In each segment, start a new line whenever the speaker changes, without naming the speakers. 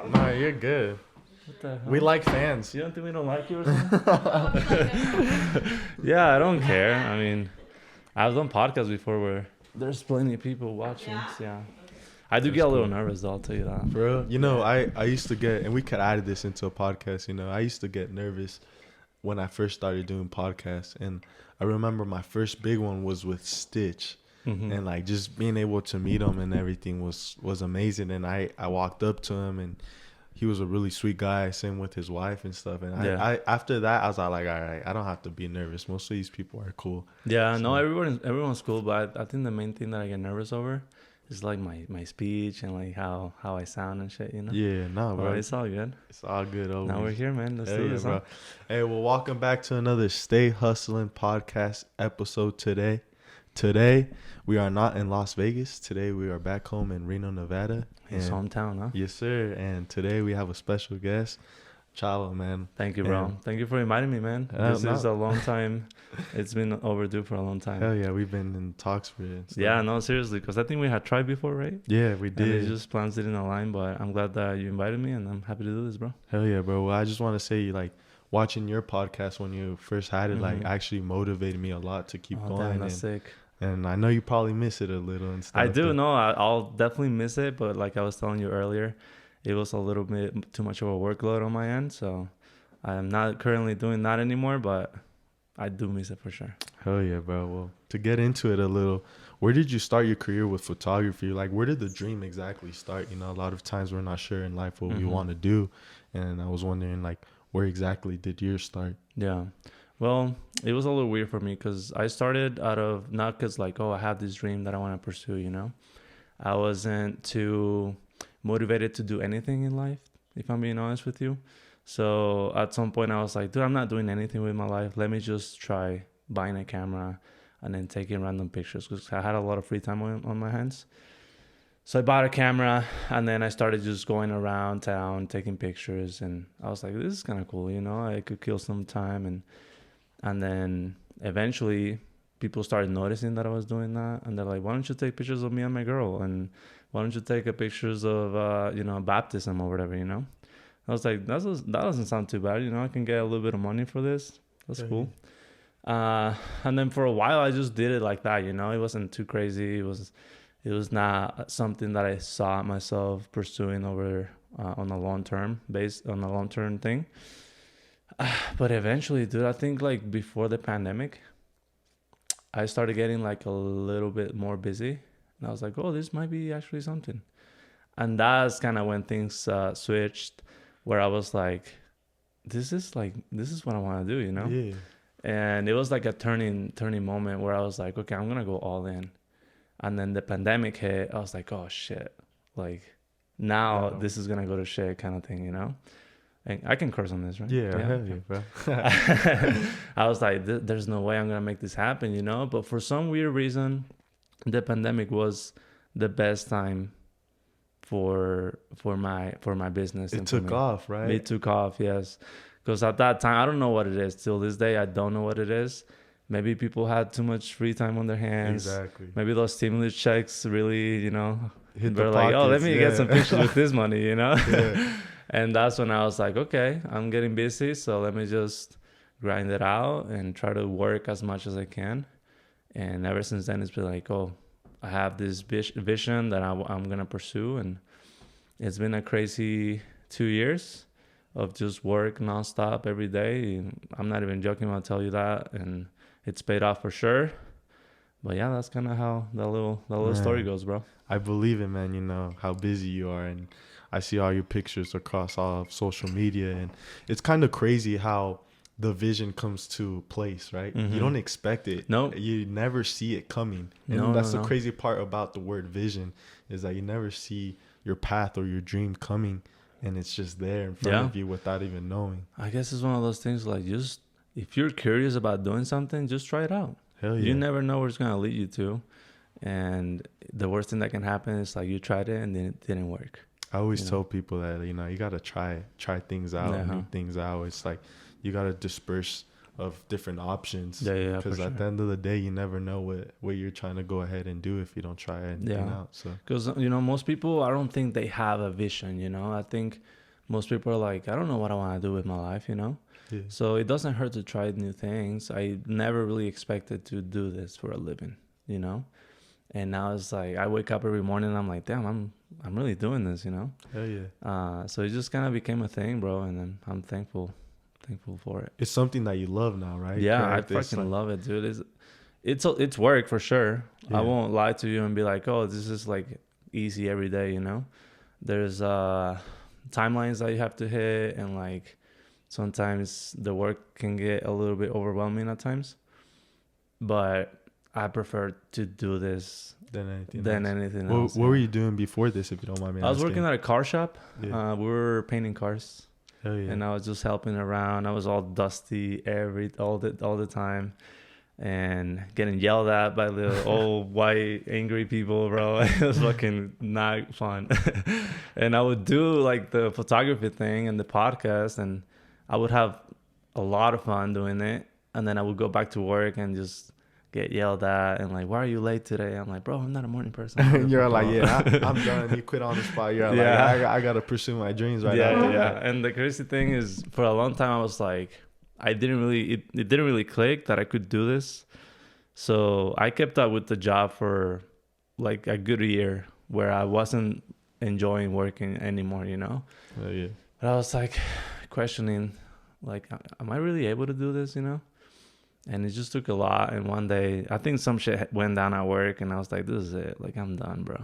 Nah, you're good.
What the hell?
We like fans.
You don't think we don't like you or something? Yeah, I don't care. I mean, I've done podcasts before where there's plenty of people watching. So yeah. I do
That's
get a little
cool.
nervous, though, I'll tell you that.
Bro, you know, I used to get, and we could add this into a podcast, you know, I used to get nervous when I first started doing podcasts. And I remember my first big one was with Stitch.
Mm-hmm.
And like just being able to meet him and everything was amazing. And I walked up to him and he was a really sweet guy, same with his wife and stuff. And
Yeah.
I after that I was like, all right, I don't have to be nervous. Most of these people are cool.
Yeah, no,
So-
everyone's cool, but I think the main thing that I get nervous over is like my speech and like how I sound and shit, you know?
Yeah, no,
But
bro.
it's all good.
It's all good. Always.
Now we're here, man. Let's do this,
bro. Hey, well, welcome back to another Stay Hustling podcast episode today. Today, we are not in Las Vegas. Today, we are back home in Reno, Nevada.
His hometown, huh?
Yes, sir. And today, we have a special guest, Chava, man.
Thank you, bro.
And-
Thank you for inviting me, man. This is a long time. It's been overdue for a long time.
Hell yeah, we've been in talks for it.
Yeah, no, seriously, because I think we had tried before, right?
Yeah, we
And
did.
it just plans didn't align, but I'm glad that you invited me, and I'm happy to do this, bro.
Hell yeah, bro. Well, I just want to say, like, watching your podcast when you first had it, like,
Mhm.
actually motivated me a lot to keep going.
Damn, that's sick.
And I know you probably miss it a little and stuff.
I do
but-
know. I'll definitely miss it, but like I was telling you earlier, it was a little bit too much of a workload on my end, so I'm not currently doing that anymore, but I do miss it for sure.
Hell yeah, bro. Well, to get into it a little, where did you start your career with photography? Like, where did the dream exactly start? You know, a lot of times we're not sure in life what we
Mhm.
want to do. And I was wondering, like, where exactly did yours start?
Yeah. Well, it was a little weird for me because I started out of not because like, oh, I have this dream that I want to pursue, you know? I wasn't too motivated to do anything in life, if I'm being honest with you. So at some point I was like, dude, I'm not doing anything with my life. Let me just try buying a camera and then taking random pictures because I had a lot of free time on my hands. So I bought a camera and then I started just going around town taking pictures, and I was like, this is kind of cool, you know? I could kill some time, and then eventually people started noticing that I was doing that, and they're like, why don't you take pictures of me and my girl, and why don't you take pictures of baptism or whatever, you know? I was like, that doesn't sound too bad, you know? I can get a little bit of money for this. That's cool. And then for a while I just did it like that, you know? It wasn't too crazy. It was not something that I saw myself pursuing over on a long term thing. But eventually, dude, I think like before the pandemic, I started getting like a little bit more busy, and I was like, oh, this might be actually something. And that's kind of when things switched, where I was like, this is what I want to do, you know?
Yeah.
And it was like a turning moment where I was like, okay, I'm gonna go all in. And then the pandemic hit. I was like, oh shit, like now this is gonna go to shit, kind of thing, you know? And I can curse on this, right?
Yeah, hell yeah, bro.
I was like, there's no way I'm gonna make this happen, you know? But for some weird reason, the pandemic was the best time for my business.
It took off, right?
It took off, yes. Because at that time, I don't know what it is. Till this day, I don't know what it is. Maybe people had too much free time on their hands.
Exactly.
Maybe those stimulus checks really, you know,
Hit
they're
the
like, oh, let
pockets,
me
yeah.
get some pictures with this money, you know?
Yeah.
And that's when I was like, okay, I'm getting busy, so let me just grind it out and try to work as much as I can. And ever since then, it's been like, oh, I have this vision that I'm going to pursue. And it's been a crazy 2 years of just work nonstop every day. And I'm not even joking when I tell you that. And it's paid off for sure. But yeah, that's kind of how that little story goes, bro.
I believe it, man. You know how busy you are, and I see all your pictures across all of social media, and it's kind of crazy how the vision comes to place, right?
Mm-hmm.
You don't expect it.
Nope.
You never see it coming. And
No,
that's
no.
the crazy part about the word vision, is that you never see your path or your dream coming, and it's just there in front of you without even knowing.
I guess it's one of those things like, just if you're curious about doing something, just try it out.
Hell yeah.
You never know where it's going to lead you to. And the worst thing that can happen is like you tried it and then it didn't work.
I always tell people that, you know, you got to try things out,
Uh-huh.
new things out. It's like you got to disperse different options.
Yeah,
Because
for
at
sure.
the end of the day, you never know what you're trying to go ahead and do if you don't try anything
Yeah.
out. So
Because, most people, I don't think they have a vision, I think most people are like, I don't know what I want to do with my life.
yeah,
So it doesn't hurt to try new things. I never really expected to do this for a living. And now it's like I wake up every morning and I'm like, damn, I'm really doing this.
hell yeah.
So it just kind of became a thing, bro, and then I'm thankful for it.
It's something that you love now, right?
Yeah,
Correct?
I
It's
fucking
like,
love it, dude. It's work for sure.
Yeah.
I won't lie to you and be like, oh, this is like easy every day. There's timelines that you have to hit, and like sometimes the work can get a little bit overwhelming at times. But I prefer to do this
than anything
than
else.
anything
What,
else.
what were you doing before this, if you don't mind me
I was
asking?
working at a car shop.
Yeah.
We were painting cars,
Hell yeah.
and I was just helping around. I was all dusty all the time, and getting yelled at by the old white angry people, bro. It was fucking not fun. And I would do like the photography thing and the podcast, and I would have a lot of fun doing it. And then I would go back to work and just get yelled at and like, why are you late today? I'm like, bro, I'm not a morning person.
You're like, yeah, I'm done. You quit on the spot. You're
Yeah.
like, I gotta pursue my dreams right
Yeah,
now.
yeah. And the crazy thing is, for a long time, I was like, it didn't really click that I could do this. So I kept up with the job for like a good year where I wasn't enjoying working anymore,
Hell yeah.
But I was like questioning, like, am I really able to do this, And it just took a lot. And one day, I think some shit went down at work, and I was like, this is it. Like, I'm done, bro.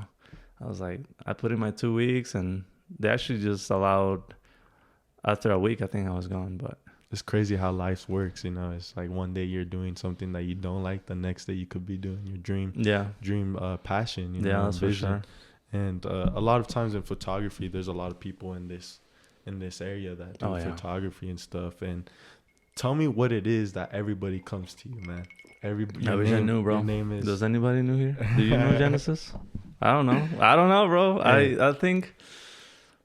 I was like, I put in my 2 weeks, and they actually just allowed, after a week, I think I was gone. But
It's crazy how life works, It's like one day you're doing something that you don't like, the next day you could be doing your dream passion,
yeah, that's for
vision.
sure.
And a lot of times in photography, there's a lot of people in this area that do photography and stuff. And tell me what it is that everybody comes to you, man.
I wish I knew, bro.
Your name is.
Does anybody know here? Do you know Genesis? I don't know, bro. I think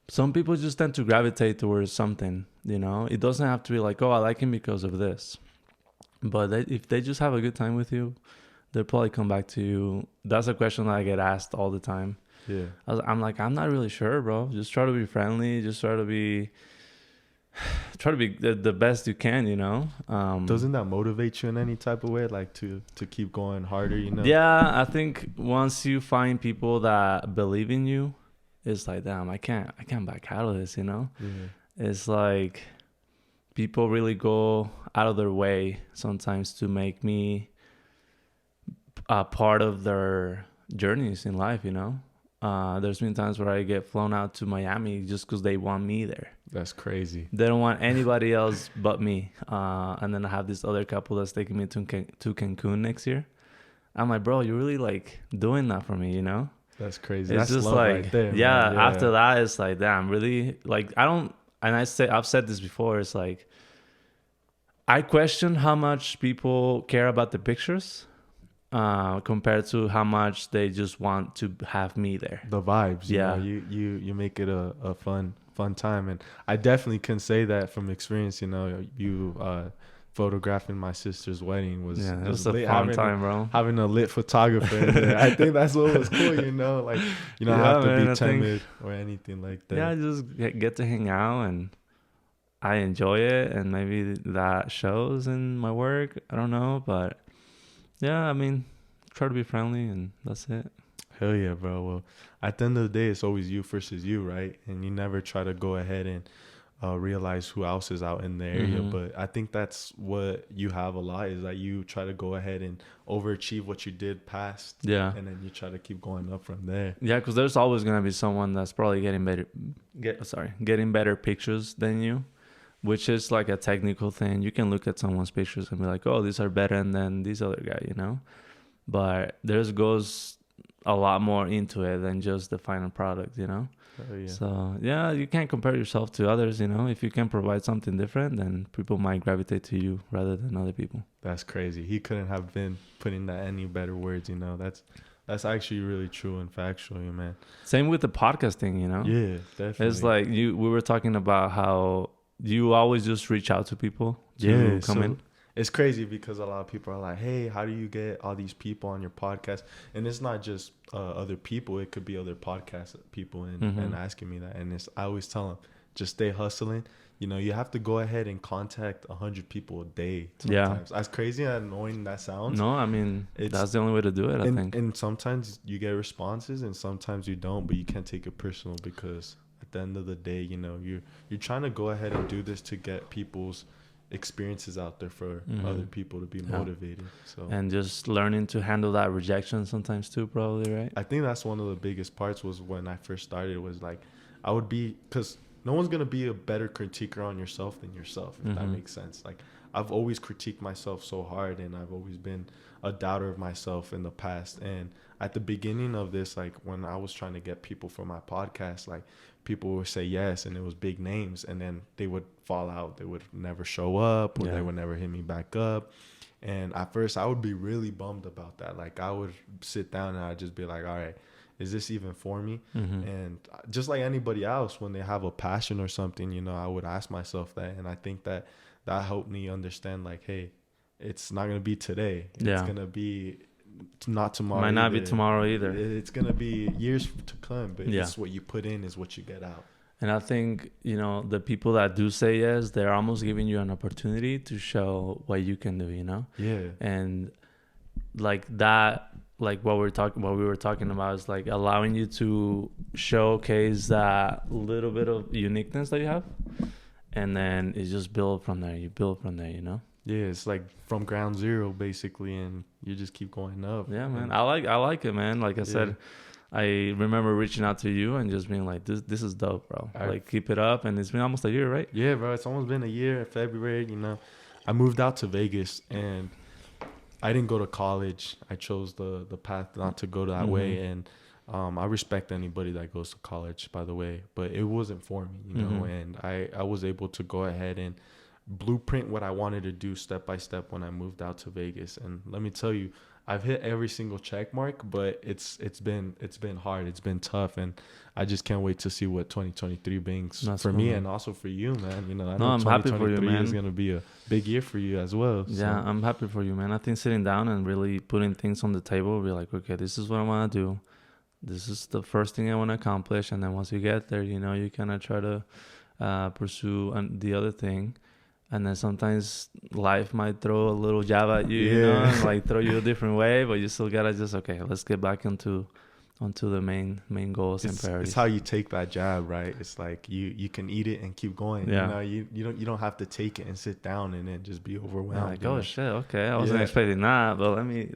some people just tend to gravitate towards something, It doesn't have to be like, oh, I like him because of this. But if they just have a good time with you, they'll probably come back to you. That's a question that I get asked all the time.
Yeah.
I'm like, I'm not really sure, bro. Just try to be friendly. Just try to be the best you can,
Doesn't that motivate you in any type of way, like to keep going harder,
Yeah, I think once you find people that believe in you, it's like, damn, I can't back out of this,
Yeah.
It's like people really go out of their way sometimes to make me a part of their journeys in life, There's been times where I get flown out to Miami just because they want me there.
That's crazy.
They don't want anybody else but me. And then I have this other couple that's taking me to Cancun next year. I'm like, bro, you're really like doing that for me,
That's crazy.
It's
That's
just
love
like,
right there,
yeah,
man.
after that, it's like, damn, really? Like, I've said this before, it's like, I question how much people care about the pictures compared to how much they just want to have me there.
The vibes,
Yeah.
you make it a fun time. And I definitely can say that from experience, you photographing my sister's wedding was
Yeah, it was
just
a
lit,
fun time, bro.
having a lit photographer in there. I think that's what was cool, like you don't have to
man,
be
I
timid or anything like that.
Yeah, I just get to hang out, and I enjoy it, and maybe that shows in my work. I don't know, but yeah, I mean, try to be friendly, and that's it.
Hell yeah, bro. Well, at the end of the day, it's always you versus you, right? And you never try to go ahead and realize who else is out in the area.
Mhm.
But I think that's what you have a lot, is that you try to go ahead and overachieve what you did past.
Yeah.
And then you try to keep going up from there.
Yeah, because there's always gonna be someone that's probably getting better pictures than you, which is like a technical thing. You can look at someone's pictures and be like, oh, these are better than this other guy, But there's goes a lot more into it than just the final product,
Oh, yeah.
So yeah, you can't compare yourself to others, If you can provide something different, then people might gravitate to you rather than other people.
That's crazy. He couldn't have been putting that any better words, That's actually really true and factual, man.
Same with the podcasting,
Yeah, definitely.
It's like we were talking about how you always just reach out to people to come in.
it's crazy because a lot of people are like, hey, how do you get all these people on your podcast? And it's not just other people. It could be other podcast people and asking me that. And I always tell them, just stay hustling. You know, you have to go ahead and contact 100 people a day sometimes. As crazy and annoying that sounds.
No, I mean, that's the only way to do it, I think.
And sometimes you get responses and sometimes you don't, but you can't take it personal because at the end of the day, you know, you're trying to go ahead and do this to get people's experiences out there for other people to be motivated. So
and just learning to handle that rejection sometimes too, probably, right?
I think that's one of the biggest parts was when I first started was like I would be, because no one's gonna be a better critiquer on yourself than yourself, if that makes sense. Like I've always critiqued myself so hard, and I've always been a doubter of myself in the past. And at the beginning of this, like when I was trying to get people for my podcast, like people would say yes, and it was big names, and then they would fall out. They would never show up, or they would never hit me back up. And at first, I would be really bummed about that. Like I would sit down and I'd just be like, all right, is this even for me? And just like anybody else, when they have a passion or something, you know, I would ask myself that. And I think that helped me understand, like, hey, it's not going to be today. It's going to be not tomorrow.
Might not be tomorrow either.
It's going to be years to come, but it's what you put in is what you get out.
And I think, you know, the people that do say yes, they're almost giving you an opportunity to show what you can do, you know?
Yeah.
And like that, like what we were talking about is like allowing you to showcase that little bit of uniqueness that you have, and then it's just build from there. You build from there, you know. Yeah,
it's like from ground zero basically, and you just keep going up.
Yeah, man. I like it, man. Like I said, I remember reaching out to you and just being like, this is dope, bro. Like keep it up. And it's been almost a year, right?
Yeah, bro. It's almost been a year. February, you know. I moved out to Vegas, and I didn't go to college. I chose the path not to go that way. And I respect anybody that goes to college, by the way, but it wasn't for me, you know. And I was able to go ahead and blueprint what I wanted to do step by step when I moved out to Vegas. And let me tell you, I've hit every single check mark, but it's been hard. It's been tough, and I just can't wait to see what 2023 brings for me, and also for you, man. You know, I know
I'm happy for you,
2023
man.
is gonna be a big year for you as well.
Yeah, so. I'm happy for you, man. I think sitting down and really putting things on the table, be like, okay, this is what I want to do. This is the first thing I want to accomplish, and then once you get there, you know, you kind of try to pursue the other thing. And then sometimes life might throw a little jab at you, you know, and like throw you a different way, but you still gotta just, okay, let's get back onto the main goals and priorities.
It's how you take that jab, right? It's like you can eat it and keep going.
Yeah.
You know, you don't have to take it and sit down and then just be overwhelmed.
Like, oh shit, okay, I wasn't expecting that, but let me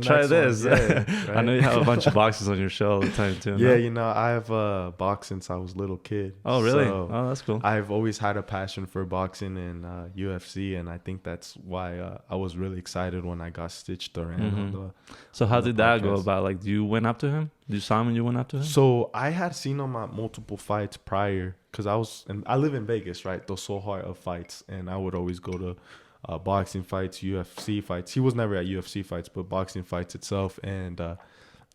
try this.
Yeah, right?
I know you have a bunch of boxes on your show all the time too.
Yeah, you know, I have boxed since I was a little kid.
Oh really?
So
oh, that's cool.
I've always had a passion for boxing and UFC, and I think that's why I was really excited when I got stitched around.
So how did that go about? Like, you went up to him? You saw him and you went up to him?
So I had seen him at multiple fights prior, because I live in Vegas, right? The so hard of fights, and I would always go to boxing fights, UFC fights. He was never at UFC fights, but boxing fights itself. And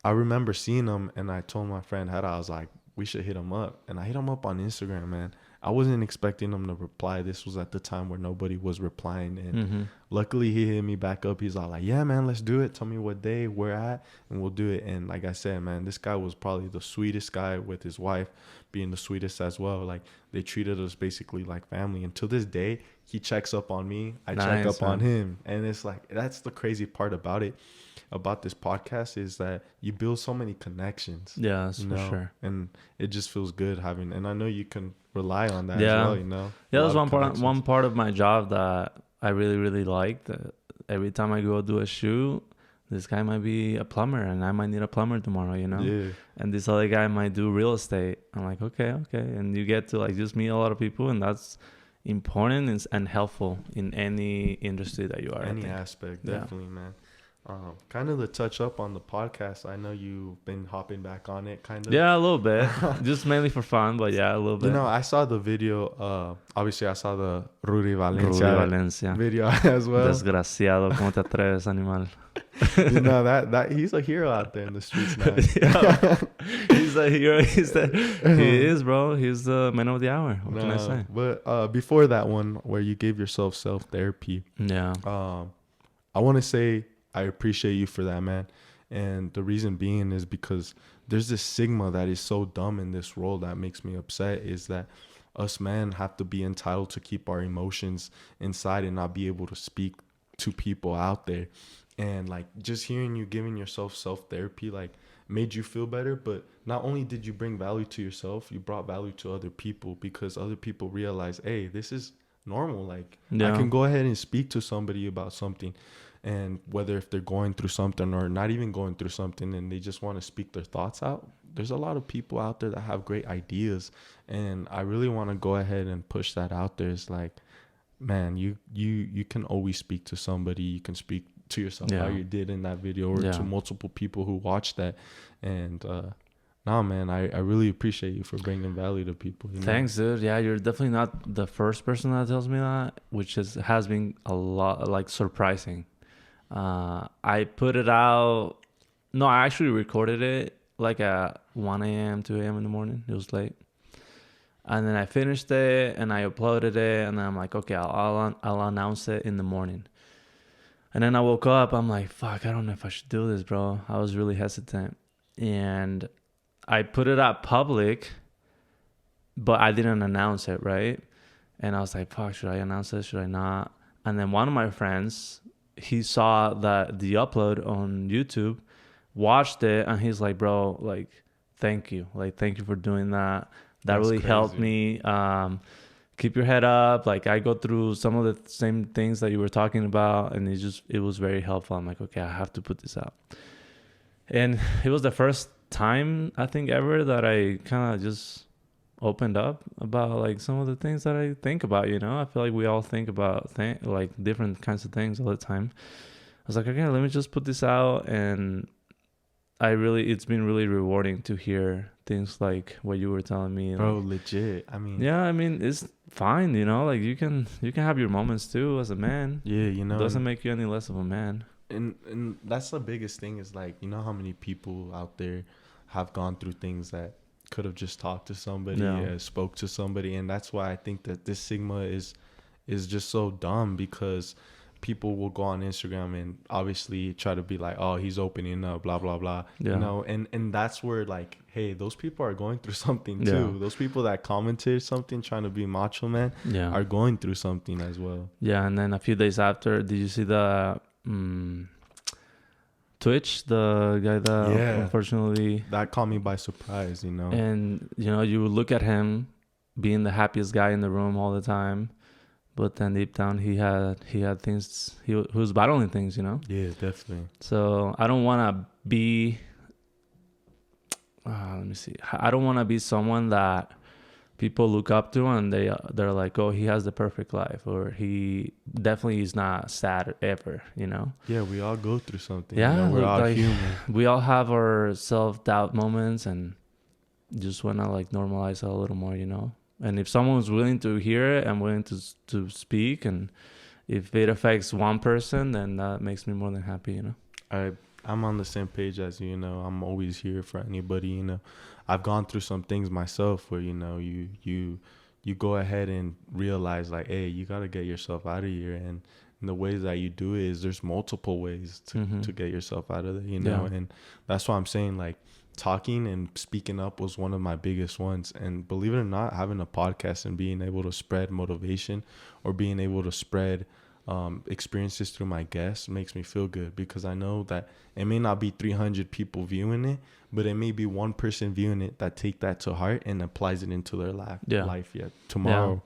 I remember seeing him, and I told my friend Hada, I was like, we should hit him up. And I hit him up on Instagram, man. I wasn't expecting him to reply. This was at the time where nobody was replying. And luckily he hit me back up. He's all like, yeah, man, let's do it. Tell me what day we're at and we'll do it. And like I said, man, this guy was probably the sweetest guy, with his wife being the sweetest as well. Like, they treated us basically like family. And to this day, he checks up on me. I check up on him. And it's like, that's the crazy part about it. About this podcast is that you build so many connections.
Yeah, that's for sure.
And it just feels good having, and I know you can rely on that as well, you know.
Yeah, that's one part of my job that I really, really liked. Every time I go do a shoot, this guy might be a plumber and I might need a plumber tomorrow, you know.
Yeah.
And this other guy might do real estate. I'm like, okay. And you get to like just meet a lot of people, and that's important and helpful in any industry that you are.
Any aspect, definitely, man. Kind of to touch up on the podcast. I know you've been hopping back on it, kind of.
Yeah, a little bit. Just mainly for fun, but yeah, a little bit.
I saw the video. Obviously, I saw the Rudy
Rudy
Valencia
Valencia.
video as well.
Desgraciado, ¿cómo te atreves, animal?
That he's a hero out there in the streets now.
He's a hero. He is, bro. He's the man of the hour. What can I say?
But before that one, where you gave yourself self-therapy,
Yeah.
I want to say I appreciate you for that, man. And the reason being is because there's this stigma that is so dumb in this world that makes me upset, is that us men have to be entitled to keep our emotions inside and not be able to speak to people out there. And like just hearing you giving yourself self-therapy like made you feel better. But not only did you bring value to yourself, you brought value to other people, because other people realize, hey, this is normal. Like I can go ahead and speak to somebody about something. And whether if they're going through something or not even going through something and they just want to speak their thoughts out, there's a lot of people out there that have great ideas. And I really want to go ahead and push that out there. It's like, man, you can always speak to somebody. You can speak to yourself how you did in that video, or to multiple people who watched that. And no, man, I really appreciate you for bringing value to people.
Thanks, dude. Yeah, you're definitely not the first person that tells me that, which has been a lot, like, surprising. I put it out. No, I actually recorded it like at 1 a.m., 2 a.m. in the morning. It was late. And then I finished it and I uploaded it. And then I'm like, okay, I'll announce it in the morning. And then I woke up. I'm like, fuck, I don't know if I should do this, bro. I was really hesitant. And I put it out public, but I didn't announce it, right? And I was like, fuck, should I announce it? Should I not? And then one of my friends, he saw the upload on YouTube, watched it, and he's like, bro, like, thank you. Like, thank you for doing that. That really helped me. Keep your head up. Like, I go through some of the same things that you were talking about, and it was very helpful. I'm like, okay, I have to put this out. And it was the first time, I think, ever that I kind of just opened up about like some of the things that I think about, you know. I feel like we all think about like different kinds of things all the time. I was like, okay, let me just put this out. And it's been really rewarding to hear things like what you were telling me.
Bro,
like,
legit. I mean,
yeah, I mean, it's fine, you know, like you can have your moments too as a man.
Yeah, you know,
it doesn't make you any less of a man.
And that's the biggest thing, is like, you know how many people out there have gone through things that could have just talked to somebody, spoke to somebody. And that's why I think that this stigma is just so dumb, because people will go on Instagram and obviously try to be like, oh, he's opening up, blah, blah, blah. You know, and that's where, like, hey, those people are going through something too. Those people that commented something trying to be macho man are going through something as well. Yeah,
and then a few days after, did you see the Twitch, the guy that unfortunately...
That caught me by surprise, you know.
And, you know, you would look at him being the happiest guy in the room all the time, but then deep down he had things, he was battling things, you know.
Yeah, definitely.
So I don't want to be let me see, I don't want to be someone that people look up to and they're like, oh, he has the perfect life, or he definitely is not sad ever, you know.
Yeah, we all go through something.
Yeah,
you know, we're all human.
We all have our self-doubt moments, and just want to like normalize it a little more, you know. And if someone's willing to hear it and willing to speak, and if it affects one person, then that makes me more than happy, you know.
I'm on the same page as you, you know. I'm always here for anybody, you know. I've gone through some things myself where, you know, you go ahead and realize like, hey, you got to get yourself out of here. And the ways that you do it is there's multiple ways to get yourself out of there, you know. And that's why I'm saying, like, talking and speaking up was one of my biggest ones. And believe it or not, having a podcast and being able to spread motivation, or being able to spread experiences through my guests, makes me feel good, because I know that it may not be 300 people viewing it, but it may be one person viewing it that take that to heart and applies it into their life tomorrow.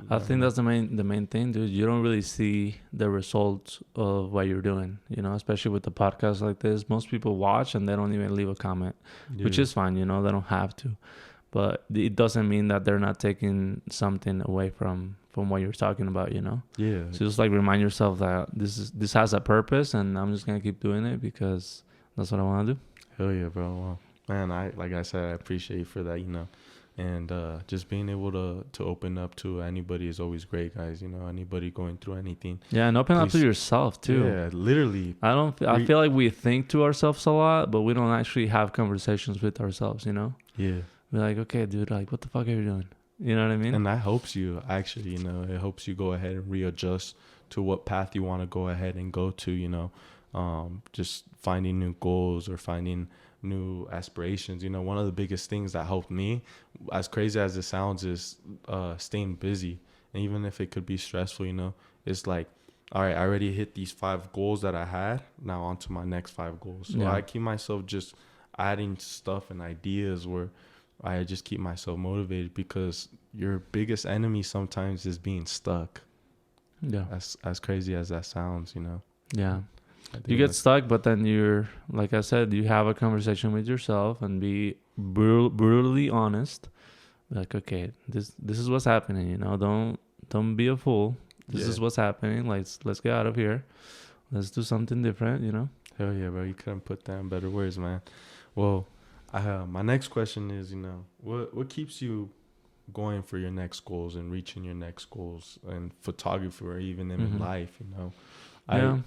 I think that's the main thing, dude. You don't really see the results of what you're doing, you know, especially with the podcast like this. Most people watch and they don't even leave a comment, which is fine, you know. They don't have to, but it doesn't mean that they're not taking something away from from what you're talking about, you know.
Yeah.
So just like remind yourself that this has a purpose, and I'm just gonna keep doing it because that's what I want to do.
Hell yeah, bro. Well, man, like I said, I appreciate you for that, and just being able to open up to anybody is always great, guys. Anybody going through anything.
Yeah, and open up to
Please.
yourself too.
Yeah, literally.
I feel like we think to ourselves a lot, but we don't actually have conversations with ourselves, you know.
Yeah.
We're like, okay, dude, like, what the fuck are you doing? You know what I mean?
And that helps you, actually, it helps you go ahead and readjust to what path you want to go ahead and go to, just finding new goals or finding new aspirations. One of the biggest things that helped me, as crazy as it sounds, is staying busy. And even if it could be stressful, it's like, all right, I already hit these 5 goals that I had. Now on to my next 5 goals. So I keep myself just adding stuff and ideas where I just keep myself motivated, because your biggest enemy sometimes is being stuck.
Yeah.
As crazy as that sounds,
Yeah. You get stuck, but then you're, like I said, you have a conversation with yourself and be brutally honest. Like, okay, this is what's happening, Don't be a fool. This is what's happening. Let's get out of here. Let's do something different,
Hell yeah, bro. You couldn't put that in better words, man. Well, my next question is, what keeps you going for your next goals and reaching your next goals in photography or even in life,
Yeah.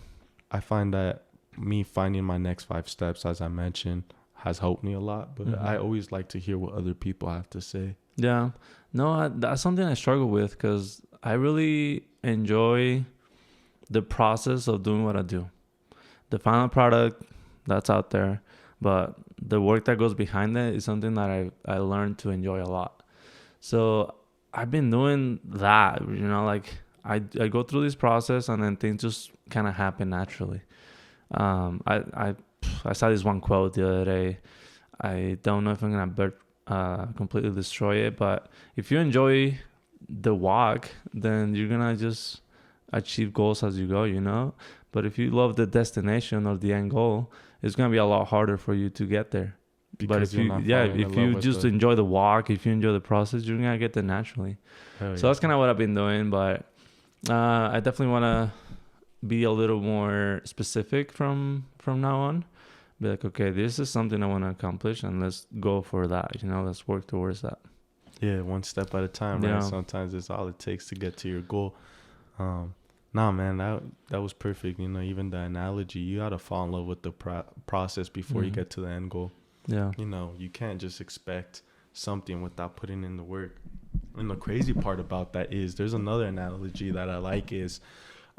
I find that me finding my next 5 steps, as I mentioned, has helped me a lot, but I always like to hear what other people have to say.
Yeah. No, that's something I struggle with, because I really enjoy the process of doing what I do. The final product, that's out there, but the work that goes behind it is something that I learned to enjoy a lot. So I've been doing that, like I go through this process and then things just kind of happen naturally. I saw this one quote the other day. I don't know if I'm gonna completely destroy it, but if you enjoy the walk, then you're gonna just achieve goals as you go, But if you love the destination or the end goal, it's gonna be a lot harder for you to get there.
Because
but if you just enjoy the walk, if you enjoy the process, you're gonna get there naturally. So that's kind of what I've been doing, but I definitely want to be a little more specific from now on. Be like, okay, this is something I want to accomplish, and let's go for that. Let's work towards that.
Yeah, one step at a time, right? Sometimes it's all it takes to get to your goal. Nah, man, that was perfect. Even the analogy, you gotta fall in love with the process before you get to the end goal.
Yeah.
You can't just expect something without putting in the work. And the crazy part about that is, there's another analogy that I like is,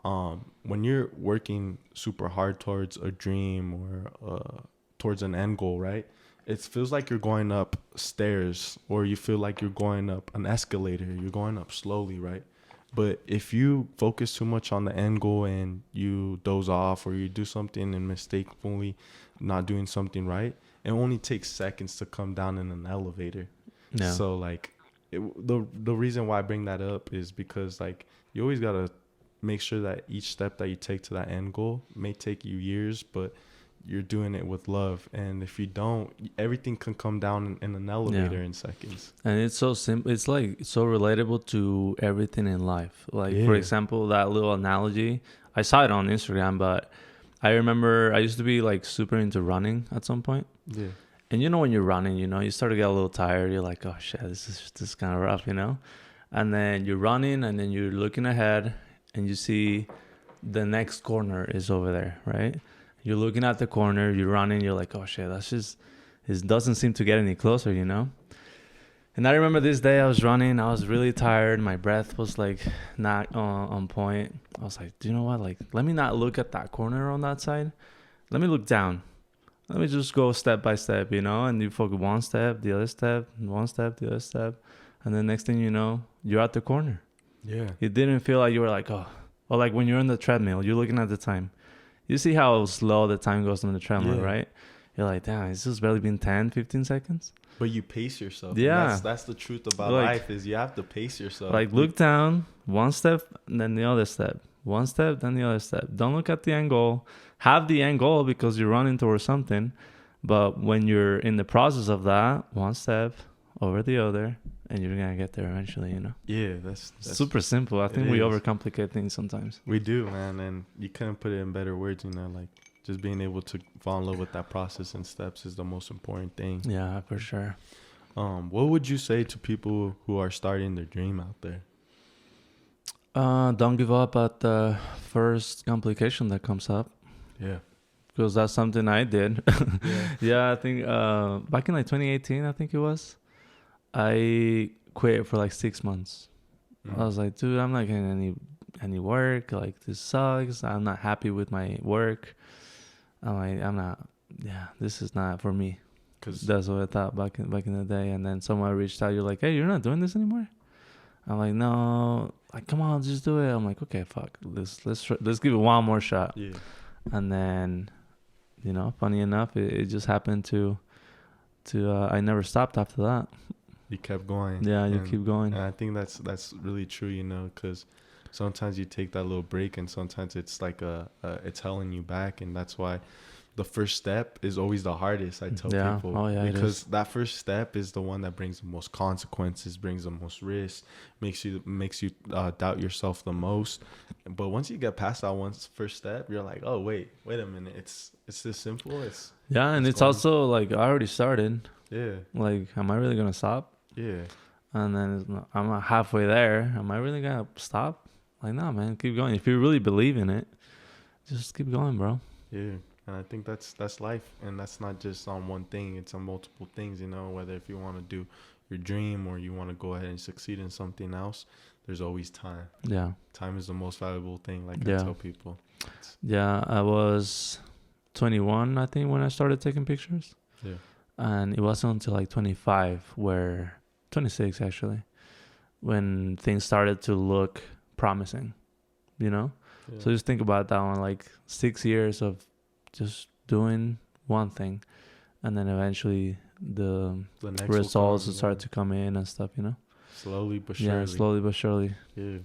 when you're working super hard towards a dream or towards an end goal, right? It feels like you're going up stairs, or you feel like you're going up an escalator. You're going up slowly, right? But if you focus too much on the end goal and you doze off, or you do something and mistakenly not doing something right, it only takes seconds to come down in an elevator.
Yeah.
So like, the reason why I bring that up is because, like, you always gotta make sure that each step that you take to that end goal may take you years, but you're doing it with love. And if you don't, everything can come down in an elevator in seconds. And
it's so simple. It's like so relatable to everything in life. Like, for example, that little analogy, I saw it on Instagram, but I remember I used to be like super into running at some point.
Yeah.
And when you're running, you start to get a little tired. You're like, oh shit, this is kind of rough, And then you're running, and then you're looking ahead, and you see the next corner is over there, right? You're looking at the corner, you're running, you're like, oh shit, it doesn't seem to get any closer, And I remember this day I was running, I was really tired, my breath was like not on point. I was like, do you know what? Like, let me not look at that corner on that side. Let me look down. Let me just go step by step, and you focus one step, the other step, one step, the other step. And then next thing you know, you're at the corner.
Yeah.
It didn't feel like you were like, oh, or like when you're on the treadmill, you're looking at the time. You see how slow the time goes on the treadmill, right? You're like, damn, it's just barely been 10, 15 seconds.
But you pace yourself.
Yeah.
That's the truth about life, is you have to pace yourself.
Like, look down, one step, then the other step. One step, then the other step. Don't look at the end goal. Have the end goal because you're running towards something. But when you're in the process of that, one step over the other, and you're gonna get there eventually. You know.
Yeah, that's
Super simple. I think we
is.
overcomplicate things sometimes.
We do, man, and you couldn't put it in better words. You know, like just being able to fall in love with that process and steps is the most important thing.
Yeah, for sure.
What would you say to people who are starting their dream out there?
Don't give up at the first complication that comes up.
Yeah.
Because that's something I did.
Yeah.
Yeah, I think back in like 2018, I think it was, I quit for like 6 months. I was like, dude, I'm not getting any work. Like, this sucks. I'm not happy with my work. This is not for me. Cause that's what I thought back in the day. And then someone reached out. You're like, hey, you're not doing this anymore? I'm like, no. Like, come on, just do it. I'm like, okay, fuck. Let's give it one more shot.
Yeah.
And then, you know, funny enough, it just happened to I never stopped after that.
You kept going.
Yeah, you keep going.
And I think that's really true, you know, because sometimes you take that little break and sometimes it's like it's holding you back. And that's why the first step is always the hardest, I tell people.
Oh, yeah,
because that first step is the one that brings the most consequences, brings the most risk, makes you doubt yourself the most. But once you get past that first step, you're like, oh, wait a minute. It's this simple. It's
also like, I already started.
Yeah.
Like, am I really going to stop?
Yeah.
And then I'm halfway there. Am I really going to stop? Like, no, man, keep going. If you really believe in it, just keep going, bro.
Yeah. And I think that's life. And that's not just on one thing. It's on multiple things, you know, whether if you want to do your dream or you want to go ahead and succeed in something else, there's always time.
Yeah.
Time is the most valuable thing, like I tell people.
Yeah, I was 21, I think, when I started taking pictures.
Yeah. And
it wasn't until like 26 actually, when things started to look promising, you know? Yeah. So just think about that one, like 6 years of just doing one thing, and then eventually the next results will start to come in and stuff, you know?
Slowly but surely.
Yeah, slowly but surely.
Yeah.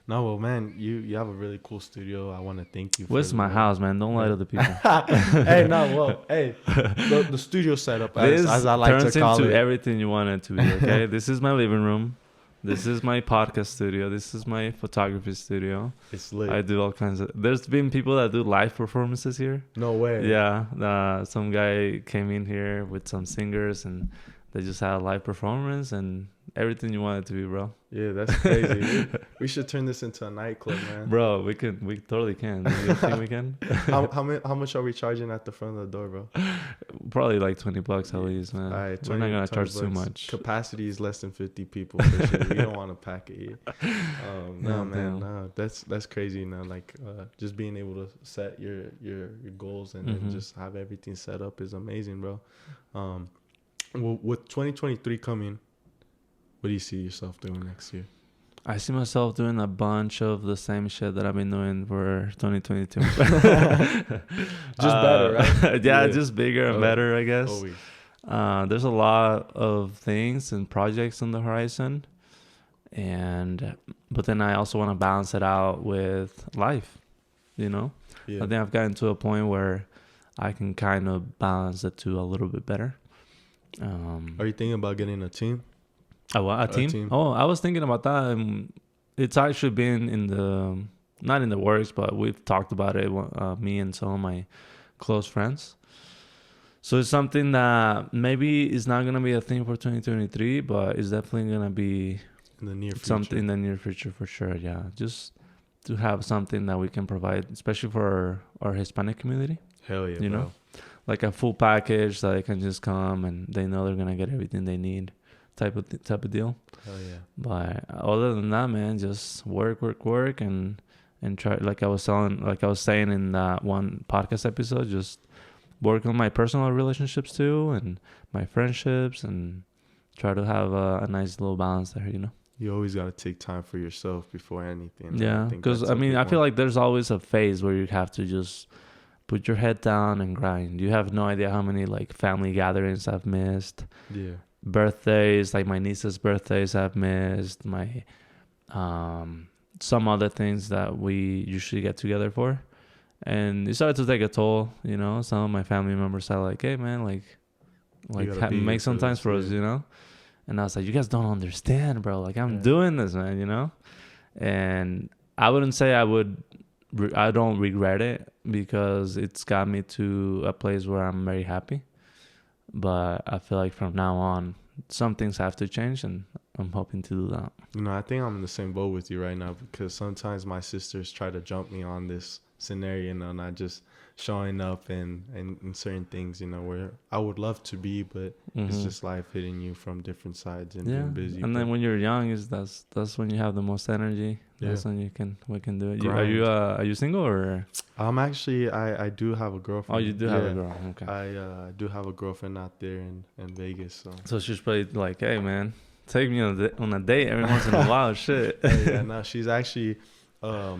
No, well, man, you have a really cool studio. I want to thank you.
Where's my house, man? Don't lie to the people.
Hey, the studio setup, as I like to call it.
Turns into everything you want it to be, okay? This is my living room. This is my podcast studio. This is my photography studio.
It's lit.
I do all kinds of... There's been people that do live performances here.
No way.
Yeah. Some guy came in here with some singers and they just had a live performance and everything you want it to be, bro.
Yeah, that's crazy. We should turn this into a nightclub, man.
Bro, we totally can. Do you think we can?
How much are we charging at the front of the door, bro?
Probably like $20 at least, man.
All right,
we're not gonna charge too much.
Capacity is less than 50 people for sure. We don't want to pack it here. No, that's crazy. You know, like just being able to set your goals and then just have everything set up is amazing, bro. Well, with 2023 coming, what do you see yourself doing next year?
I see myself doing a bunch of the same shit that I've been doing for 2022. Just
better, right?
Yeah, just bigger and better, I guess.
Always.
There's a lot of things and projects on the horizon, but then I also want to balance it out with life, you know? Yeah. I think I've gotten to a point where I can kind of balance the two a little bit better.
Are you thinking about getting a team?
A team? Oh, I was thinking about that. It's actually been not in the works, but we've talked about it, me and some of my close friends. So it's something that maybe is not going to be a thing for 2023, but it's definitely going to be
in the near future.
Something in the near future for sure, yeah. Just to have something that we can provide, especially for our Hispanic community.
Hell yeah,
you
bro.
know? Like a full package that they can just come and they know they're going to get everything they need. Type of deal.
Hell yeah.
But other than that, man, just work and try, like I was saying in that one podcast episode, just work on my personal relationships too and my friendships and try to have a nice little balance there, you know.
You always got to take time for yourself before anything.
Yeah, because I feel like there's always a phase where you have to just put your head down and grind. You have no idea how many like family gatherings I've missed.
Yeah.
Birthdays, like my niece's birthdays I've missed, my some other things that we usually get together for, and it started to take a toll, you know. Some of my family members are like, hey man, like make some time for us, you know. And I was like, you guys don't understand, bro. Like, I'm doing this, man, you know? And I wouldn't say I don't regret it because it's got me to a place where I'm very happy. But I feel like from now on, some things have to change, and I'm hoping to do that.
You know, I think I'm in the same boat with you right now because sometimes my sisters try to jump me on this scenario, you know, not just showing up and certain things, you know, where I would love to be, but it's just life hitting you from different sides and being busy.
And then when you're young, that's when you have the most energy. That's when we can do it. Are you single or?
I'm actually I do have a girlfriend.
Oh, you do have a girl. Okay.
I do have a girlfriend out there in Vegas.
So she's probably like, hey man, take me on a date every once in a while. Shit.
Yeah, no, she's actually a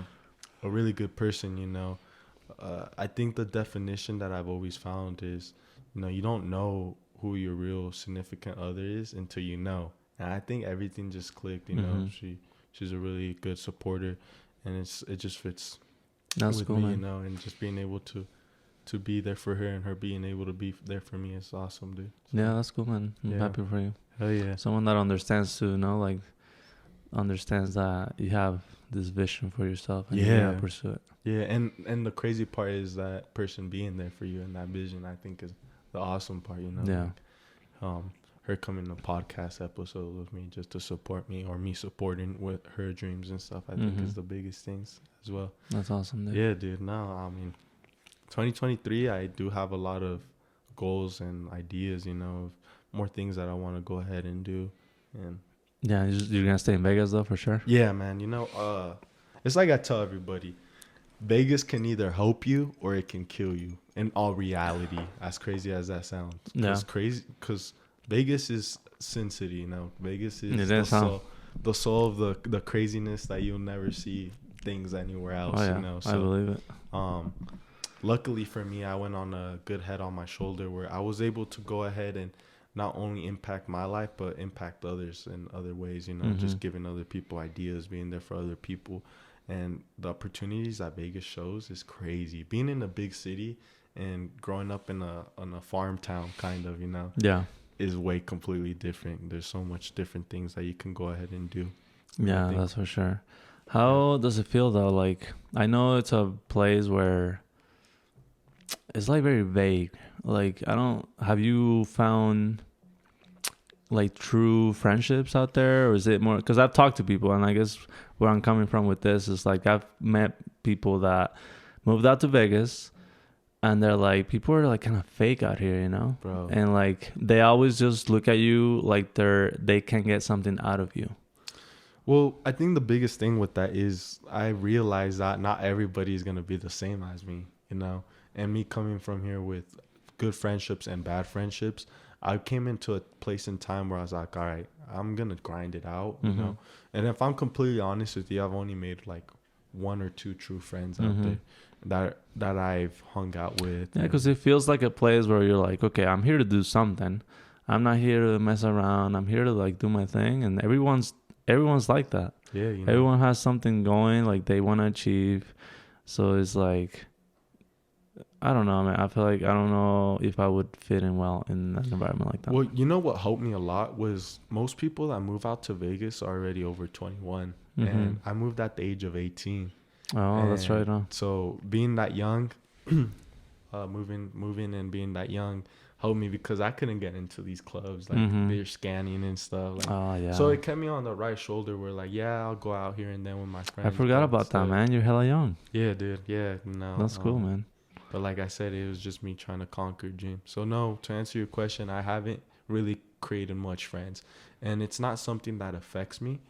really good person, you know. I think the definition that I've always found is, you know, you don't know who your real significant other is until you know. And I think everything just clicked, you know. She's a really good supporter, and it just fits.
That's
with
cool,
me,
man.
you know, and just being able to be there for her and her being able to be there for me is awesome, dude. So,
yeah, that's cool, man. I'm happy for you.
Hell yeah.
Someone that understands too, you know, like understands that you have this vision for yourself and you gotta pursue it.
Yeah, and the crazy part is that person being there for you and that vision, I think, is the awesome part, you know.
Yeah.
Like, her coming to podcast episode with me just to support me, or me supporting with her dreams and stuff, I think is the biggest things as well.
That's awesome, dude.
Yeah, dude. No, I mean, 2023, I do have a lot of goals and ideas, you know, of more things that I want to go ahead and do. And
yeah, you're gonna stay in Vegas though, for sure.
Yeah, man. You know, it's like I tell everybody, Vegas can either help you or it can kill you. In all reality, as crazy as that sounds, because Vegas is Sin City. You know, Vegas is the soul of the craziness that you'll never see things anywhere else.
Oh, yeah.
You know, so,
I believe it.
Luckily for me, I went on a good head on my shoulder where I was able to go ahead and not only impact my life, but impact others in other ways, you know, just giving other people ideas, being there for other people. And the opportunities that Vegas shows is crazy. Being in a big city and growing up in a farm town, kind of, you know, is way completely different. There's so much different things that you can go ahead and do.
Yeah, that's for sure. How does it feel though? Like, I know it's a place where it's like very vague. Like, have you found like true friendships out there, or is it more, because I've talked to people, and I guess where I'm coming from with this is like I've met people that moved out to Vegas and they're like, people are like kind of fake out here, you know,
bro,
and like they always just look at you like they can get something out of you.
Well, I think the biggest thing with that is I realize that not everybody is going to be the same as me, you know, and me coming from here with good friendships and bad friendships, I came into a place in time where I was like, all right, I'm going to grind it out, you know? And if I'm completely honest with you, I've only made like 1 or 2 true friends out there that I've hung out with.
Yeah, because it feels like a place where you're like, okay, I'm here to do something. I'm not here to mess around. I'm here to like do my thing. And everyone's like that.
Yeah, you know?
Everyone has something going, like they want to achieve. So it's like, I don't know, man. I feel like I don't know if I would fit in well in an environment like that.
Well, you know what helped me a lot was most people that move out to Vegas are already over 21. And I moved at the age of 18.
Oh, that's right. Huh?
So being that young, moving and being that young helped me because I couldn't get into these clubs. Like they're scanning and stuff. Like, so it kept me on the right shoulder where like, yeah, I'll go out here and then with my friends.
I forgot about that, man. You're hella young.
Yeah, dude. Yeah. No.
That's cool, man.
But like I said, it was just me trying to conquer dreams. So no, to answer your question, I haven't really created much friends. And it's not something that affects me.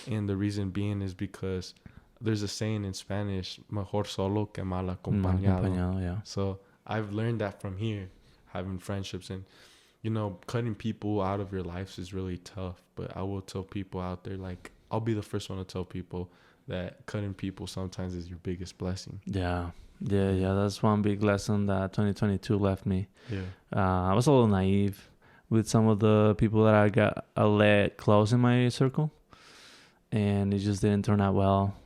And the reason being is because there's a saying in Spanish, mejor solo que mal acompañado.
Yeah.
So I've learned that from here, having friendships. And, you know, cutting people out of your lives is really tough. But I will tell people out there, like, I'll be the first one to tell people that cutting people sometimes is your biggest blessing.
Yeah. That's one big lesson that 2022 left me.
Yeah.
I was a little naive with some of the people that I let close in my circle, and it just didn't turn out well.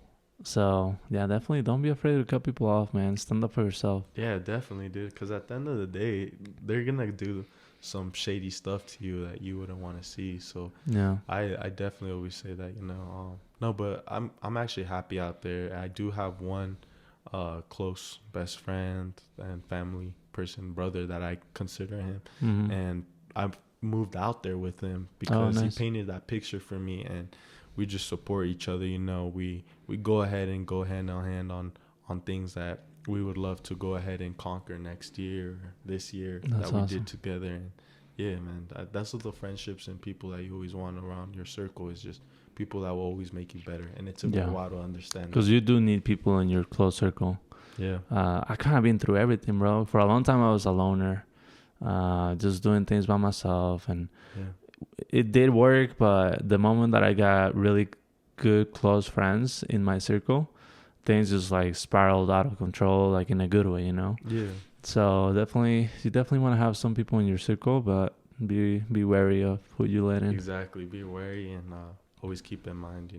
So yeah, definitely don't be afraid to cut people off, man. Stand up for yourself.
Yeah, definitely, dude. Because at the end of the day, they're gonna do some shady stuff to you that you wouldn't want to see. So
Yeah.
I definitely always say that, no, but I'm actually happy out there. I do have one close best friend and family person, brother, that I consider him,
Mm-hmm.
and I've moved out there with him
Oh,
because he
nice.
painted that picture for me, and we just support each other. We go ahead and go hand in hand on things that we would love to go ahead and conquer next year, this year,
That's
that we
awesome.
did together. And yeah, man, that's what the friendships and people that you always want around your circle is, just people that will always make you better. And it took me a
Yeah.
while to understand that.
Because you do need people in your close circle.
Yeah.
I kind of been through everything, bro. For a long time, I was a loner, just doing things by myself, and
Yeah.
it did work. But the moment that I got really good close friends in my circle, things just like spiraled out of control, like in a good way, you know.
Yeah.
So you definitely want to have some people in your circle, but be wary of who you let in.
Exactly. Be wary and always keep in mind,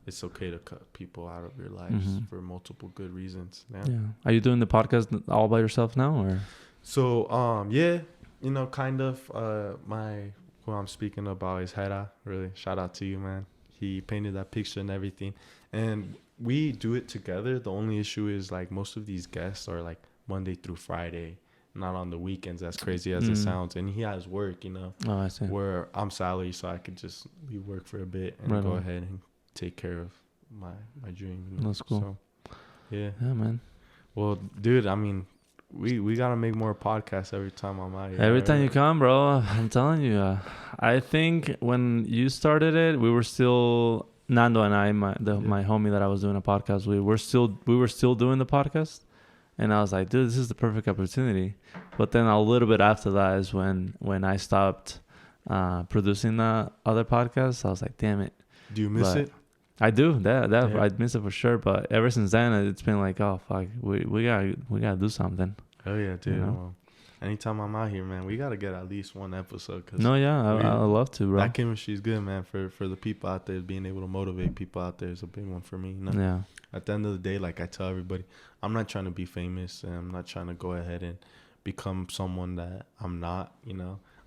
it's okay to cut people out of your lives for multiple good reasons.
Yeah. Are you doing the podcast all by yourself now, or?
So yeah, kind of who I'm speaking about is Hera. Really, shout out to you, man. He painted that picture and everything, and we do it together. The only issue is like most of these guests are like Monday through Friday, not on the weekends, as crazy as it sounds. And he has work,
Oh, I see.
where I'm salary, so I could just leave work for a bit and
Right
go
on.
ahead and take care of my dream.
That's cool.
So, yeah.
Yeah, man.
Well, dude, I mean, we gotta make more podcasts every time I'm out here.
Every time you come, bro, I'm telling you. I think when you started it, we were still Nando and I, my homie that I was doing a podcast with. We were still doing the podcast, and I was like, dude, this is the perfect opportunity. But then a little bit after that is when I stopped producing the other podcast. I was like, damn it.
Do you miss it?
I do. That
Yeah.
I miss it for sure. But ever since then, it's been like, oh fuck, we gotta do something.
Oh yeah, dude.
You know?
Well, anytime I'm out here, man, we gotta get at least one episode. Cause
No, yeah, I'd love to, bro.
that chemistry is good, man. For the people out there, being able to motivate people out there is a big one for me.
Yeah.
At the end of the day, like I tell everybody, I'm not trying to be famous, and I'm not trying to go ahead and become someone that I'm not.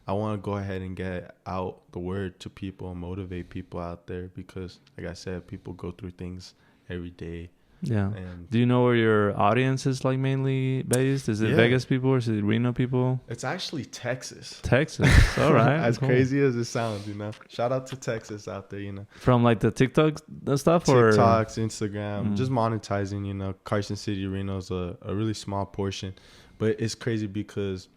I want to go ahead and get out the word to people and motivate people out there, because, like I said, people go through things every day.
Yeah.
And
Do you know where your audience is like mainly based? Is it
Yeah.
Vegas people or is it Reno people?
it's actually Texas.
Texas. All right.
As
cool.
crazy as it sounds, Shout out to Texas out there,
From like the TikTok stuff or
TikToks, Instagram, just monetizing, Carson City, Reno's a really small portion. But it's crazy because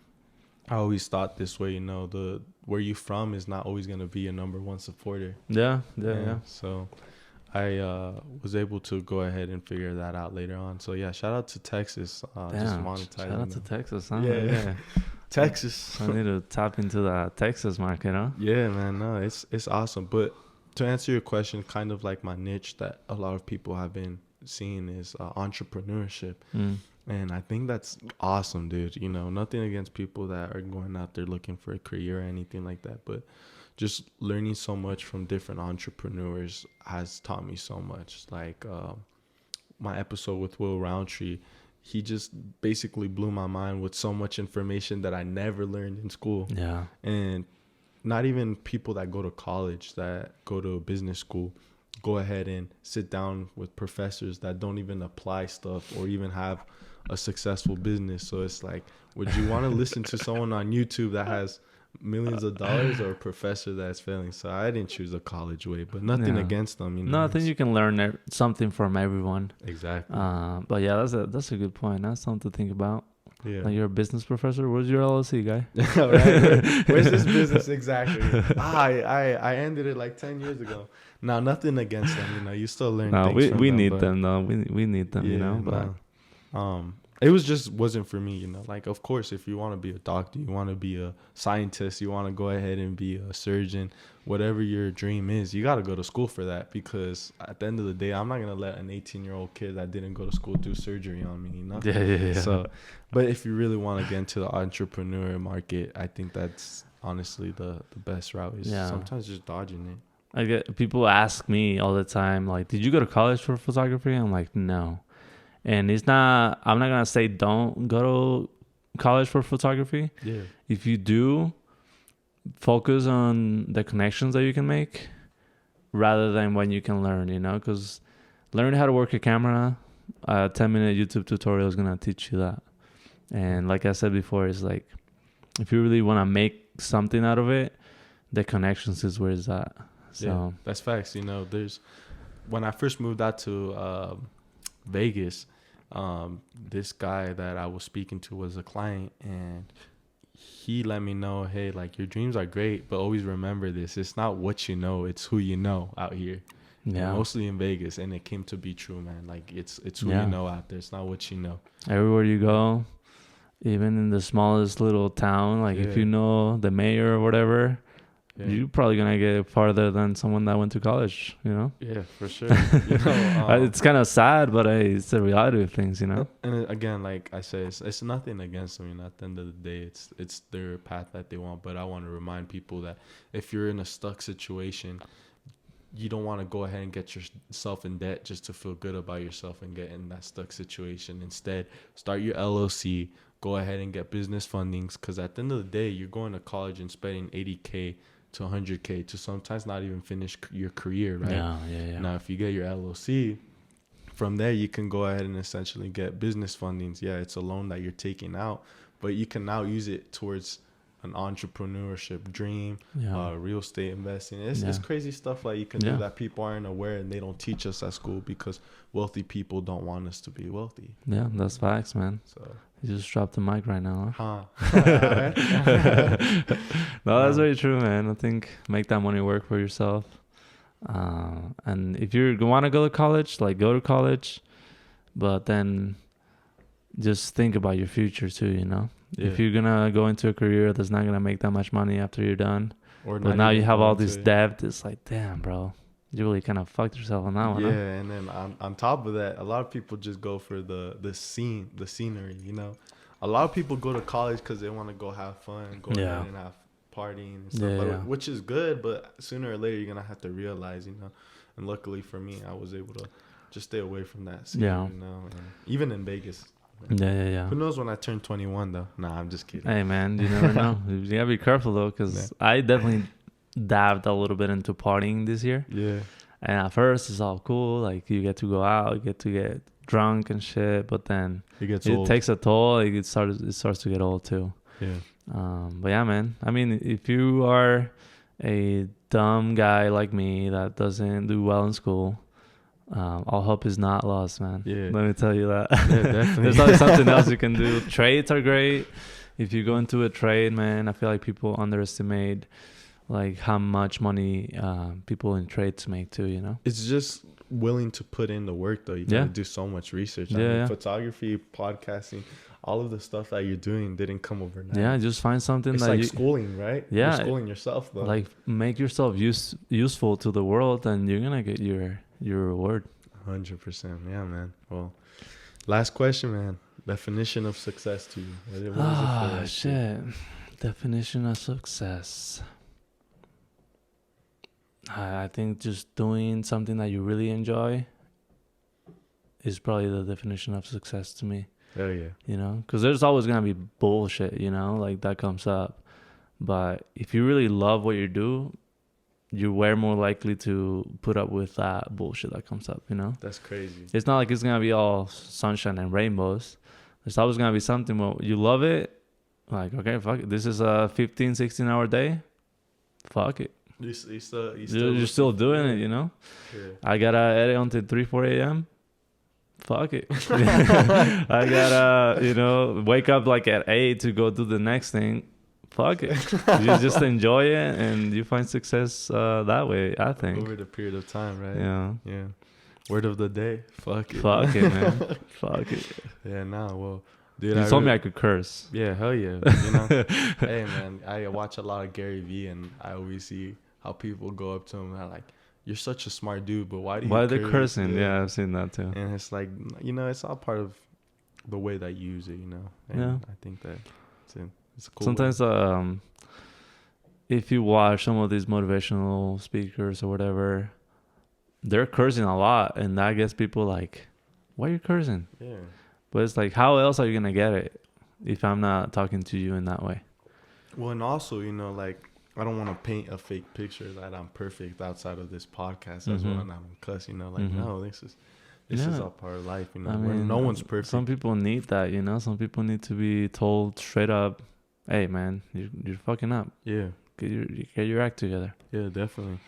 I always thought this way, the where you from is not always going to be your number one supporter.
Yeah.
So I was able to go ahead and figure that out later on. So yeah, shout out to Texas. Just
Damn.
monetizing.
Shout out to Texas, huh?
Yeah. Texas.
I need to tap into the Texas market, huh?
Yeah, man. No, it's awesome. But to answer your question, kind of like my niche that a lot of people have been seeing is entrepreneurship. And I think that's awesome, dude. Nothing against people that are going out there looking for a career or anything like that. But just learning so much from different entrepreneurs has taught me so much. Like my episode with Will Roundtree, he just basically blew my mind with so much information that I never learned in school.
Yeah.
And not even people that go to college, that go to business school, go ahead and sit down with professors that don't even apply stuff or even have a successful business. So it's like, would you want to listen to someone on YouTube that has millions of dollars or a professor that's failing? So I didn't choose a college way, but nothing against them.
No, I think you can learn something from everyone.
Exactly.
But yeah, that's a good point. That's something to think about.
Yeah.
Like you're a business professor. Where's your LLC, guy?
Right? Where's this business exactly? I ended it like 10 years ago. Now, nothing against them. You still learn things from
we
them,
need
but
them though. We need them, but
it wasn't for me, like, of course, if you want to be a doctor, you want to be a scientist, you want to go ahead and be a surgeon, whatever your dream is, you got to go to school for that, because at the end of the day, I'm not going to let an 18-year-old kid that didn't go to school do surgery on me,
Yeah.
So, but if you really want to get into the entrepreneur market, I think that's honestly the best route is sometimes just dodging it.
I get people ask me all the time, like, did you go to college for photography? I'm like, no. And I'm not going to say don't go to college for photography.
Yeah.
if you do focus on the connections that you can make rather than when you can learn, you know, because learning how to work a camera, a 10-minute YouTube tutorial is going to teach you that. And like I said before, it's like, if you really want to make something out of it, the connections is where it's at. So
yeah, that's facts. You know, when I first moved out to Vegas, this guy that I was speaking to was a client, and he let me know, hey, like, your dreams are great, but always remember this: it's not what you know, it's who you know out here.
yeah,
And mostly in Vegas, and it came to be true, man. Like, it's who you know out there. It's not what you know.
everywhere you go, even in the smallest little town, like if you know the mayor or whatever, you're probably gonna get farther than someone that went to college, you know.
Yeah, for sure. You know,
It's kind of sad, but it's the reality of things, you know.
And again, like I say, it's nothing against them. You know, at the end of the day, it's their path that they want. But I want to remind people that if you're in a stuck situation, you don't want to go ahead and get yourself in debt just to feel good about yourself and get in that stuck situation. Instead, start your LLC. Go ahead and get business fundings, because at the end of the day, you're going to college and spending $80K to $100K to sometimes not even finish your career, right?
Yeah.
Now, if you get your LLC, from there you can go ahead and essentially get business fundings. Yeah, it's a loan that you're taking out, but you can now use it towards an entrepreneurship dream, real estate investing. It's crazy stuff like you can do that people aren't aware, and they don't teach us at school because wealthy people don't want us to be wealthy.
Yeah, that's facts, man.
So
you just dropped the mic right now, huh?
Huh?
No, that's very true, man. I think make that money work for yourself. And if you want to go to college, like, go to college, but then just think about your future too, you know. Yeah. If you're gonna go into a career that's not gonna make that much money after you're done, but now you have all this debt, it's like, damn, bro, you really kind of fucked yourself on that one.
Yeah,
huh?
and then on top of that, a lot of people just go for the scenery, you know. A lot of people go to college because they want to go have fun, go ahead and have partying and stuff, which is good, but sooner or later you're gonna have to realize, you know. And luckily for me, I was able to just stay away from that scene, you know. And even in Vegas.
Yeah.
Who knows when I turn 21 though? Nah, I'm just kidding.
Hey man, you never know. You gotta be careful though, because I definitely dived a little bit into partying this year.
Yeah.
And at first it's all cool, like you get to go out, you get to get drunk and shit, but then it takes a toll. Like it starts to get old too.
Yeah.
But yeah, man. I mean, if you are a dumb guy like me that doesn't do well in school, all hope is not lost, man.
Yeah.
Let me tell you that.
Yeah, definitely.
There's always something else you can do. Trades are great. If you go into a trade, man, I feel like people underestimate like how much money people in trades make too, you know?
It's just willing to put in the work though. You gotta do so much research. I mean, photography, podcasting, all of the stuff that you're doing didn't come overnight.
Yeah, just find something
it's
that
like schooling, right?
Yeah.
You're schooling yourself though.
Like make yourself useful to the world, and you're gonna get your reward.
100%. Yeah, man. Well, last question, man. Definition of success to you. What does it feel like
shit. Definition of success. I think just doing something that you really enjoy is probably the definition of success to me.
Hell yeah.
You know, because there's always gonna be bullshit, you know, like that comes up. But if you really love what you do, you're way more likely to put up with that bullshit that comes up, you know?
That's crazy.
It's not like it's going to be all sunshine and rainbows. There's always going to be something where you love it. Like, okay, fuck it. This is a 15, 16-hour day. Fuck it.
You're
still doing it, you know?
Yeah.
I got to edit until 3, 4 a.m. Fuck it. I got to, wake up like at 8 to go do the next thing. Fuck it. You just enjoy it and you find success that way, I think.
Over the period of time, right?
Yeah.
Word of the day. Fuck it.
Fuck it, man. Fuck it.
Yeah, well, dude.
You told me I could curse.
Yeah, hell yeah. You know? Hey, man, I watch a lot of Gary Vee, and I always see how people go up to him and are like, you're such a smart dude, but why are they
cursing? Yeah, I've seen that too.
And it's like, it's all part of the way that you use it, you know? And I think that it's cool.
Sometimes if you watch some of these motivational speakers or whatever, they're cursing a lot, and that gets people like, why are you cursing?
Yeah.
But it's like, how else are you gonna get it if I'm not talking to you in that way?
Well, and also, you know, like, I don't want to paint a fake picture that I'm perfect outside of this podcast as well, and I don't cuss, you know, like, no, this is all part of life, you know.
I mean,
no one's perfect.
Some people need that, you know. Some people need to be told straight up, "Hey, man, you're fucking up.
Yeah.
Get your act together."
Yeah, definitely.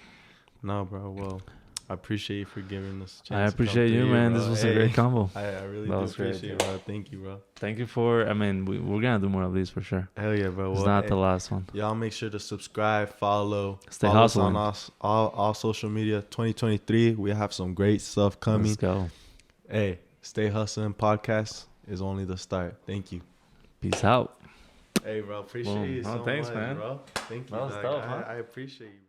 No, bro. Well, I appreciate you for giving us a chance.
I appreciate you, man. This was a great combo.
I really do appreciate it, bro. Thank you, bro.
Thank you for. I mean, we're gonna do more of these for sure.
Hell yeah, bro.
It's not the last one.
Y'all make sure to subscribe, follow,
Stay
follow us
hustling
on all social media. 2023, we have some great stuff coming.
Let's go.
Hey, Stay Hustling podcast is only the start. Thank you.
Peace out.
Hey, bro. Appreciate you so
thanks,
much,
man.
bro. Thank you.
That was dope, huh?
I appreciate you.